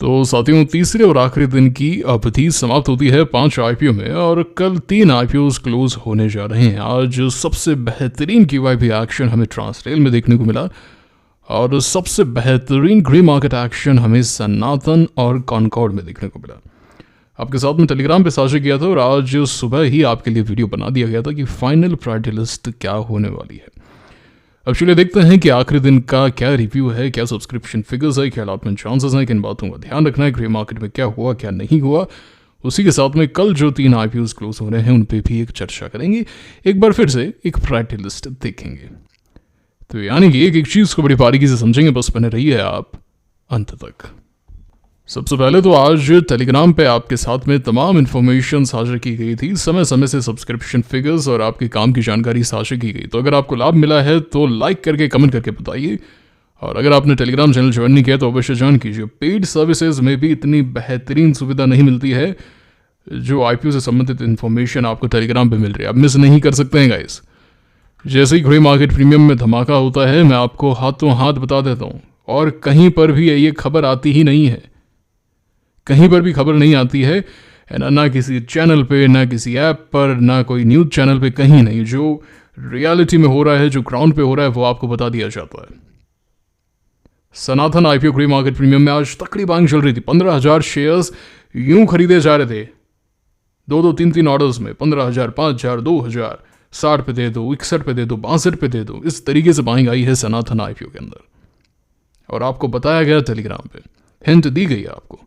तो साथियों, तीसरे और आखिरी दिन की अवधि समाप्त होती है 5 आईपीओ में और कल 3 आईपीओ क्लोज होने जा रहे हैं। आज सबसे बेहतरीन क्यूआईपी एक्शन हमें ट्रांसरेल में देखने को मिला और सबसे बेहतरीन ग्रे मार्केट एक्शन हमें सनातन और कॉनकॉर्ड में देखने को मिला। आपके साथ में टेलीग्राम पे साझा किया था और आज सुबह ही आपके लिए वीडियो बना दिया गया था कि फाइनल प्रायोरिटी लिस्ट क्या होने वाली है। अब चलिए देखते हैं कि आखिरी दिन का क्या रिव्यू है, क्या सब्सक्रिप्शन फिगर्स है, क्या अलॉटमेंट चांसेस हैं, किन बातों का ध्यान रखना है, ग्रे मार्केट में क्या हुआ क्या नहीं हुआ। उसी के साथ में कल जो 3 आईपीओ क्लोज हो रहे हैं उन पे भी एक चर्चा करेंगे। एक बार फिर से एक प्रायोरिटी लिस्ट देखेंगे। तो यानी कि एक एक चीज को बड़ी बारीकी से समझेंगे। बस बने रहिए आप अंत तक। सबसे पहले तो आज टेलीग्राम पे आपके साथ में तमाम इन्फॉर्मेशन साझा की गई थी, समय समय से सब्सक्रिप्शन फिगर्स और आपके काम की जानकारी साझा की गई। तो अगर आपको लाभ मिला है तो लाइक करके कमेंट करके बताइए, और अगर आपने टेलीग्राम चैनल ज्वाइन नहीं किया तो अवश्य ज्वाइन कीजिए। पेड सर्विसेज में भी इतनी बेहतरीन सुविधा नहीं मिलती है जो आईपीओ से संबंधित इन्फॉर्मेशन आपको टेलीग्राम पे मिल रही है। आप मिस नहीं कर सकते हैं गाइस। जैसे ही ग्रे मार्केट प्रीमियम में धमाका होता है मैं आपको हाथों हाथ बता देता हूँ, और कहीं पर भी ये खबर आती ही नहीं है, कहीं पर भी खबर नहीं आती है, ना किसी चैनल पे, ना किसी ऐप पर, ना कोई न्यूज़ चैनल पे, कहीं नहीं। जो रियलिटी में हो रहा है, जो ग्राउंड पे हो रहा है, वो आपको बता दिया जाता है। सनातन आईपीओ ग्रे मार्केट प्रीमियम में आज तकड़ी बाइंग चल रही थी। 15,000 शेयर्स यूं खरीदे जा रहे थे, 2-2, 3-3 ऑर्डर्स में। 15,000, 5,000, 2,000, 60 पे दे दो, 61 पे दे दो, 62 पे दे दो। इस तरीके से बाइंग आई है सनातन आईपीओ के अंदर, और आपको बताया गया टेलीग्राम पे, हिंट दी गई आपको,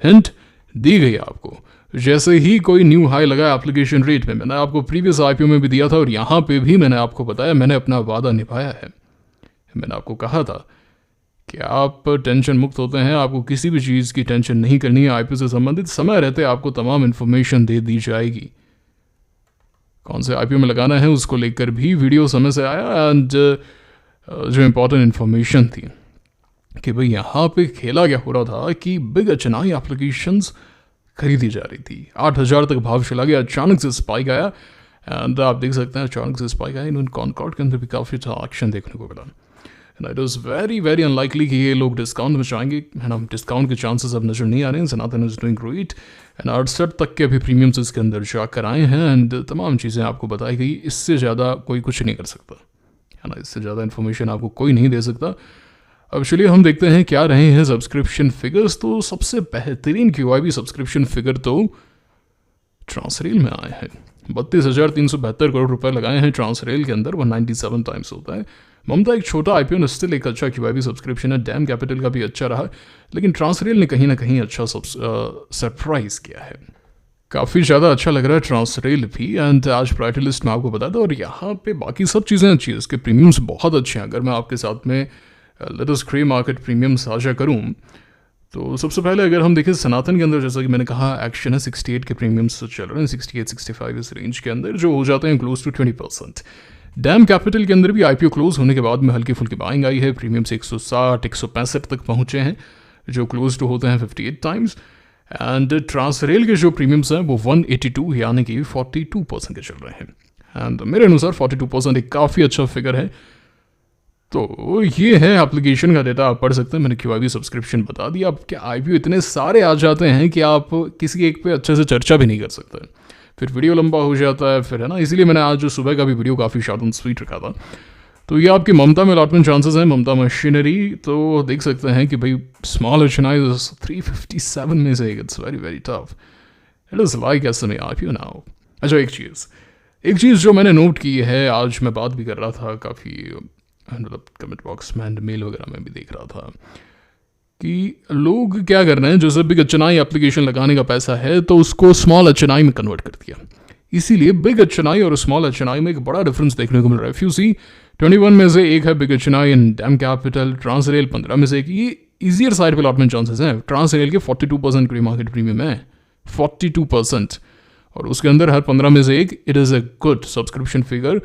हिंट दी गई आपको। जैसे ही कोई न्यू हाई लगा एप्लीकेशन रेट में, मैंने आपको प्रीवियस आईपीओ में भी दिया था और यहाँ पे भी मैंने आपको बताया, मैंने अपना वादा निभाया है। मैंने आपको कहा था कि आप टेंशन मुक्त होते हैं, आपको किसी भी चीज़ की टेंशन नहीं करनी है। आईपीओ से संबंधित समय रहते आपको तमाम इन्फॉर्मेशन दे दी जाएगी। कौन से आईपीओ में लगाना है उसको लेकर भी वीडियो समय से आया, एंड जो इम्पोर्टेंट इन्फॉर्मेशन थी कि भाई यहाँ पे खेला क्या हो रहा था कि बिग एचएनआई एप्लीकेशंस खरीदी जा रही थी। 8,000 तक भाव चला गया, अचानक से स्पाइक आया, एंड आप देख सकते हैं अचानक से स्पाइक आया। इन कॉनकॉर्ड के अंदर भी काफ़ी अच्छा एक्शन देखने को मिला, and it was very very unlikely कि ये लोग डिस्काउंट में चाहेंगे, है ना। डिस्काउंट के चांसेस अब नजर नहीं आ रहे हैं। सनातन इज डूइंग ग्रेट, एंड 68 तक के अभी प्रीमियम्स इसके अंदर जाकर आए हैं, एंड तमाम चीज़ें आपको बताई गई। इससे ज़्यादा कोई कुछ नहीं कर सकता, है ना। इससे ज़्यादा इन्फॉर्मेशन आपको कोई नहीं दे सकता। अब चलिए हम देखते हैं क्या रहे हैं सब्सक्रिप्शन फिगर्स। तो सबसे बेहतरीन क्यूआईबी सब्सक्रिप्शन फिगर तो ट्रांसरेल में आए हैं। 32,372 करोड़ रुपए लगाए हैं ट्रांसरेल के अंदर, 197 टाइम्स होता है। ममता एक छोटा आईपीओ, स्टिल एक अच्छा क्यूआईबी सब्सक्रिप्शन है। डैम कैपिटल का भी अच्छा रहा, लेकिन ट्रांसरेल ने कहीं ना कहीं अच्छा सरप्राइज किया है। काफ़ी ज़्यादा अच्छा लग रहा है ट्रांसरेल भी, एंड आज प्रायोरिटी लिस्ट में आपको बता था। और यहाँ पे बाकी सब चीज़ें अच्छी है, इसके प्रीमियम्स बहुत अच्छे हैं। अगर मैं आपके साथ में लेटेस्ट ग्रे मार्केट प्रीमियम साझा करूं तो सबसे पहले अगर हम देखें सनातन के अंदर, जैसा कि मैंने कहा, एक्शन है 68 के प्रीमियम्स चल रहे हैं, 68-65 इस रेंज के अंदर, जो हो जाते हैं क्लोज टू 20%। डैम कैपिटल के अंदर भी आईपीओ क्लोज होने के बाद में हल्की फुल्की बाइंग आई है। प्रीमियम से 160-165 तक पहुंचे हैं, जो क्लोज टू होते हैं 58 टाइम्स। एंड ट्रांसरेल के जो प्रीमियम्स हैं वो 182 यानी कि 42% के चल रहे हैं, एंड मेरे अनुसार 42% एक काफ़ी अच्छा फिगर है। तो ये है एप्लीकेशन का डेटा, आप पढ़ सकते हैं। मैंने क्यूआईबी सब्सक्रिप्शन बता दिया। अब क्या आईपीओ इतने सारे आ जाते हैं कि आप किसी एक पे अच्छे से चर्चा भी नहीं कर सकते, फिर वीडियो लंबा हो जाता है, फिर, है ना। इसीलिए मैंने आज जो सुबह का भी वीडियो काफ़ी शॉर्ट एंड स्वीट रखा था। तो ये आपकी ममता में अलॉटमेंट चांसेस हैं, ममता मशीनरी। तो देख सकते हैं कि भाई स्मॉल एचएनआई 357 में से it's very very tough. It is like SMA IPO now. अच्छा, एक चीज़ जो मैंने नोट की है, आज मैं बात भी कर रहा था काफ़ी, मतलब कमेंट बॉक्स में एंड मेल वगैरह में भी देख रहा था कि लोग क्या कर रहे हैं, जैसे बिग एचएनआई एप्लीकेशन लगाने का पैसा है तो उसको स्मॉल एचएनआई में कन्वर्ट कर दिया। इसीलिए बिग एचएनआई और स्मॉल एचएनआई में एक बड़ा डिफरेंस देखने को मिल रहा है। फ्यू सी 21 में से एक है big HNI and dam capital. Transrail 15 में से एक। ये ईजियर साइड पे अलॉटमेंट चांसेस हैं। ट्रांसरेल के 42% ग्रे मार्केट प्रीमियम है, 42%, और उसके अंदर हर 15 में से एक। It is a good subscription figure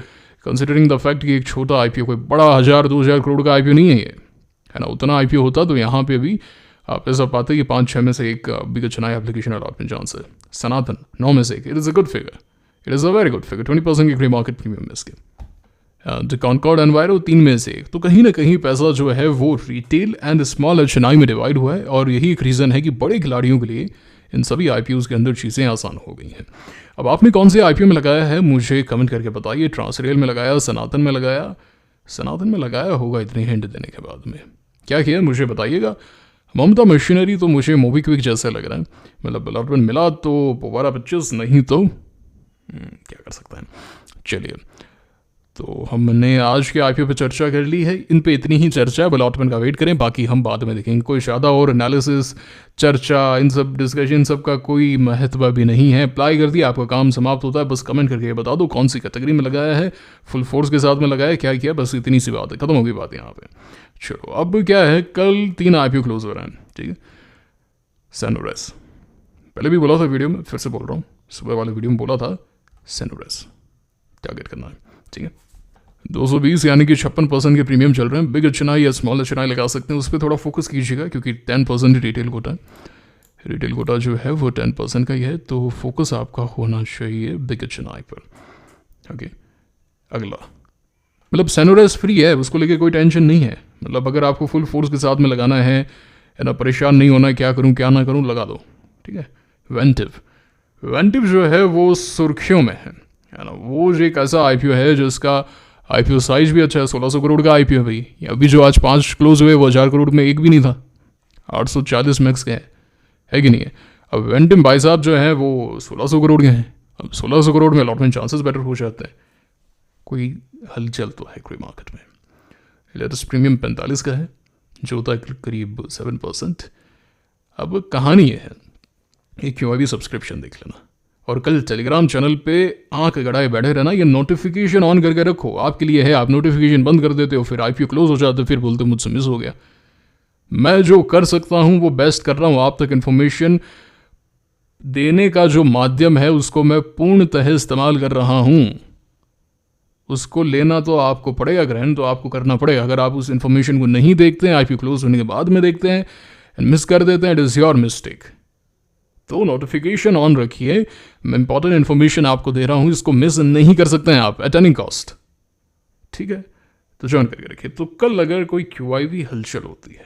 considering the fact कि एक छोटा आईपीओ, कोई बड़ा 1,000-2,000 करोड़ का आईपीओ नहीं है ये, है ना। उतना आईपीओ होता तो यहाँ पे भी आप ऐसा पाते कि 5-6 में से एक big HNI application allotment chance है। सनातन 9 में से एक। It is a good figure, it is a very good figure. 20% की ग्रे मार्केट प्रीमियम है इसके। एंड कॉनकॉर्ड एनवायरो 3 में से एक। तो कहीं ना कहीं पैसा जो है वो रिटेल एंड स्मॉल एचएनआई में डिवाइड हुआ है, और यही एक रीज़न है कि बड़े खिलाड़ियों के लिए इन सभी आईपीओज़ के अंदर चीज़ें आसान हो गई हैं। अब आपने कौन से आईपीओ में लगाया है मुझे कमेंट करके बताइए। ट्रांसरेल में लगाया, सनातन में लगाया, सनातन में लगाया होगा इतनी हिंट देने के बाद में, क्या किया मुझे बताइएगा। ममता मशीनरी तो मुझे मोबीक्विक जैसा लग रहा है, मतलब अलॉटमेंट मिला तो दोबारा 25, नहीं तो क्या कर सकते हैं। चलिए, तो हमने आज के आईपीओ पे चर्चा कर ली है, इन पे इतनी ही चर्चा, अलॉटमेंट का वेट करें, बाकी हम बाद में देखेंगे। कोई ज़्यादा और एनालिसिस, चर्चा, इन सब डिस्कशन सब का कोई महत्व भी नहीं है। अप्लाई कर दिया, आपका काम समाप्त होता है। बस कमेंट करके बता दो कौन सी कैटेगरी में लगाया है, फुल फोर्स के साथ में लगाया, क्या किया, बस इतनी सी बात है, खत्म होगी बात यहाँ पे। चलो, अब क्या है, कल 3 आईपीओ क्लोज हो रहे हैं, ठीक है। सेनोरेस, पहले भी बोला था वीडियो में, फिर से बोल रहा हूँ, सुबह वाले वीडियो में बोला था, सेनोरेस टारगेट करना है, ठीक है। 220 यानी कि 56% के प्रीमियम चल रहे हैं। बिग एचएनआई या स्मॉल एचएनआई लगा सकते हैं, उस पर थोड़ा फोकस कीजिएगा, क्योंकि 10% रिटेल कोटा है। रिटेल कोटा जो है वो 10% का ही है, तो फोकस आपका होना चाहिए बिग एचएनआई पर। ओके, अगला, मतलब सेनोरेस फ्री है, उसको लेके कोई टेंशन नहीं है। मतलब अगर आपको फुल फोर्स के साथ में लगाना है ना, परेशान नहीं होना है क्या करूँ क्या ना करूँ, लगा दो, ठीक है। वेंटिव जो है वो सुर्खियों में है ना। वो एक ऐसा आईपीओ है जिसका आईपीओ साइज भी अच्छा है, 1600 करोड़ का आईपीओ है भाई। अभी जो आज 5 क्लोज हुए वो 1000 करोड़ में एक भी नहीं था, 840 मैक्स के है कि नहीं है। अब वेंटिम भाई साहब जो है वो 1600 करोड़ के हैं। अब 1600 करोड़ में अलॉटमेंट चांसेस बेटर हो जाते हैं, कोई हलचल तो है कोई मार्केट में। लेटेस्ट प्रीमियम 45 का है, जो होता है करीब 7%। अब कहानी ये है, ये क्यों भी सब्सक्रिप्शन देख लेना, और कल टेलीग्राम चैनल पे आंख गड़ाए बैठे रहना। ये नोटिफिकेशन ऑन करके रखो, आपके लिए है। आप नोटिफिकेशन बंद कर देते हो, फिर आईपीओ क्लोज हो जाते, फिर बोलते मुझसे मिस हो गया। मैं जो कर सकता हूँ वो बेस्ट कर रहा हूँ, आप तक इन्फॉर्मेशन देने का जो माध्यम है उसको मैं पूर्णतः इस्तेमाल कर रहा हूँ। उसको लेना तो आपको पड़ेगा, ग्रहण तो आपको करना पड़ेगा। अगर आप उस इन्फॉर्मेशन को नहीं देखते हैं, आईपीओ क्लोज होने के बाद में देखते हैं, मिस कर देते हैं, इट इज़ योर मिस्टेक। तो नोटिफिकेशन ऑन रखिए, मैं इंपॉर्टेंट इन्फॉर्मेशन आपको दे रहा हूं, इसको मिस नहीं कर सकते हैं आप एट एनी कॉस्ट, ठीक है। तो ज्वाइन करके रखिए। तो कल अगर कोई क्यूआईवी हलचल होती है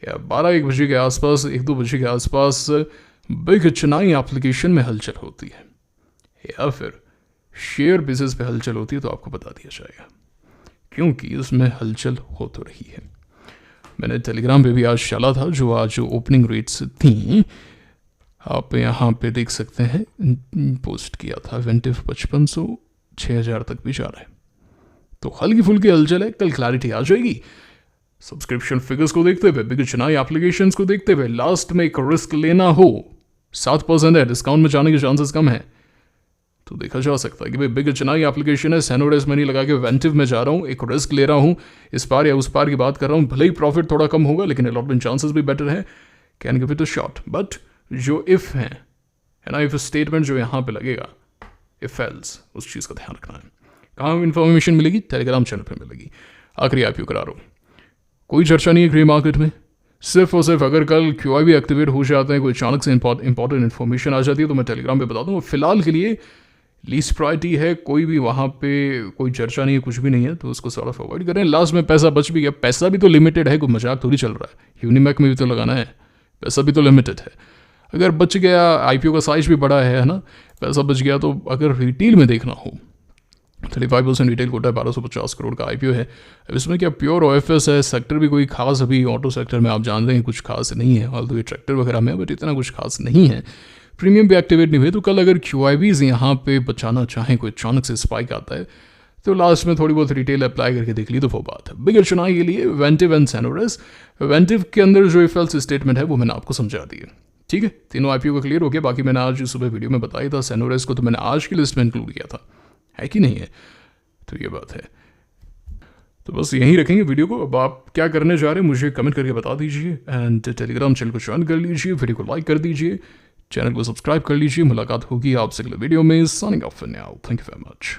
या 12-1 बजे के आसपास, 1-2 बजे के आसपास बिग एचएनआई एप्लीकेशन में हलचल होती है, या फिर शेयर बेसिस पे हलचल होती है, तो आपको बता दिया जाएगा, क्योंकि उसमें हलचल हो तो रही है। मैंने टेलीग्राम पे भी आज डाला था, जो आज ओपनिंग रेट्स थी, आप यहाँ पे देख सकते हैं, पोस्ट किया था। वेंटिव 5500 6000 तक भी जा रहा है, तो हल्की फुल्की हलचल है, कल क्लैरिटी आ जाएगी। सब्सक्रिप्शन फिगर्स को देखते हुए, बिग एचएनआई एप्लीकेशंस को देखते हुए, लास्ट में एक रिस्क लेना हो, 7% है, डिस्काउंट में जाने के चांसेस कम है, तो देखा जा सकता है कि भाई बिग एचएनआई एप्लीकेशन है, सेनोरेस में नहीं लगा के वेंटिव में जा रहा हूँ, एक रिस्क ले रहा हूँ, इस पार या उस पार की बात कर रहा हूँ। भले ही प्रॉफिट थोड़ा कम होगा, लेकिन अलॉटमेंट चांसेस भी बेटर है, can give it a shot. But जो इफ है ना, इफ स्टेटमेंट जो यहाँ पे लगेगा, इफ एल्स, उस चीज़ का ध्यान रखना है। कहाँ इन्फॉर्मेशन मिलेगी? टेलीग्राम चैनल पर मिलेगी। आखिरी आईपीओ करा रहा हूँ, कोई चर्चा नहीं है ग्रे मार्केट में, सिर्फ और सिर्फ अगर कल क्यूआईवी एक्टिवेट हो जाते हैं, कोई अचानक से इंपॉर्टेंट इन्फॉर्मेशन आ जाती है, तो मैं टेलीग्राम पे बता दूँ। फिलहाल के लिए लीस्ट प्रायोरिटी है, कोई भी वहाँ पे कोई चर्चा नहीं है, कुछ भी नहीं है, तो उसको सॉर्ट ऑफ अवॉइड करें। लास्ट में पैसा बच भी गया, पैसा भी तो लिमिटेड है, कोई मजाक थोड़ी चल रहा है। यूनिमैक में भी तो लगाना है, पैसा भी तो लिमिटेड है। अगर बच गया, आईपीओ का साइज भी बड़ा है ना, पैसा बच गया, तो अगर रिटेल में देखना हो, 35% रिटेल कोटा है, 1250 करोड़ का आईपीओ है। अब इसमें क्या प्योर ओएफएस है, सेक्टर भी कोई खास, अभी ऑटो सेक्टर में आप जान रहे हैं कुछ खास नहीं है, ऑल्दो ये ट्रैक्टर वगैरह में, बट इतना कुछ खास नहीं है। प्रीमियम भी एक्टिवेट नहीं हुए, तो कल अगर क्यूआईवीज यहाँ पे बचाना चाहें, कोई अचानक से स्पाइक आता है, तो लास्ट में थोड़ी बहुत रिटेल अप्लाई करके देख ली तो वो बात है। बिग एचएनआई के लिए वेंटिव एंड सेनोरेस, वेंटिव के अंदर जो इफेल्स स्टेटमेंट है वो मैंने आपको समझा दी है, ठीक है। तीनों आईपीओ का क्लियर हो गया। बाकी मैंने आज सुबह वीडियो में बताया था, सेनोरेस को तो मैंने आज की लिस्ट में इंक्लूड किया था, है कि नहीं है, तो ये बात है। तो बस यहीं रखेंगे वीडियो को। अब आप क्या करने जा रहे हैं मुझे कमेंट करके बता दीजिए, एंड टेलीग्राम चैनल को ज्वाइन कर लीजिए, वीडियो को लाइक कर दीजिए, चैनल को सब्सक्राइब कर लीजिए। मुलाकात होगी आपसे अगले वीडियो में। Signing off for now, thank you very much.